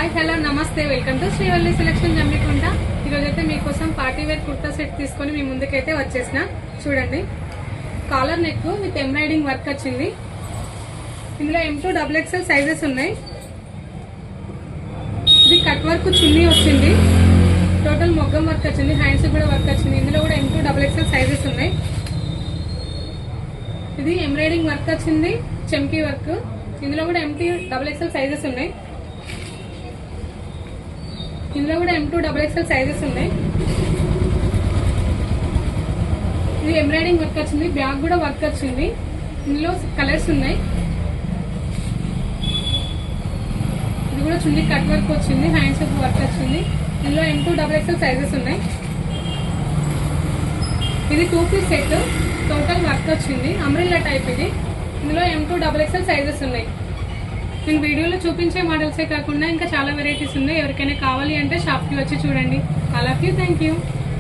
Hi hello నమస్తే welcome to Srivalli selection Jammikunta. ఈరోజైతే మీకోసం పార్టీ వేర్ కుర్తా సెట్ తీసుకొని మీ ముందుకైతే వచ్చేసిన. చూడండి, collar neck with embroidering work వచ్చింది. ఇందులో M2 XXL సైజెస్ ఉన్నాయి. ఇది కట్ వర్క్ చున్నీ వచ్చింది. టోటల్ మొగ్గం వర్క్ వచ్చింది. హ్యాండ్స్ కూడా వర్క్ వచ్చింది. ఇందులో కూడా M2 XXL సైజెస్ ఉన్నాయి. ఇది ఎంబ్రాయిడింగ్ వర్క్ వచ్చింది, చెమ్కీ వర్క్. ఇందులో కూడా M2 XXL సైజెస్ ఉన్నాయి. ఇందులో కూడా M2 XXL సైజెస్ ఉన్నాయి. ఇది ఎంబ్రాయిడింగ్ వర్క్ వచ్చింది, బ్యాక్ కూడా వర్క్ వచ్చింది. ఇందులో కలర్స్ ఉన్నాయి. ఇది కూడా చున్నీ కట్ వర్క్ వచ్చింది, హ్యాండ్స్ వర్క్ వచ్చింది. ఇందులో M2 XXL సైజెస్ ఉన్నాయి. ఇది 2 పీస్ సెట్, టోటల్ వర్క్ వచ్చింది, అంబ్రెల్లా టైప్. ఇది ఇందులో M2 XXL సైజెస్ ఉన్నాయి. నేను వీడియోలో చూపించే మోడల్సే కాకుండా ఇంకా చాలా వెరైటీస్ ఉన్నాయి. ఎవరికైనా కావాలి అంటే షాప్కి వచ్చి చూడండి. I love you, thank you.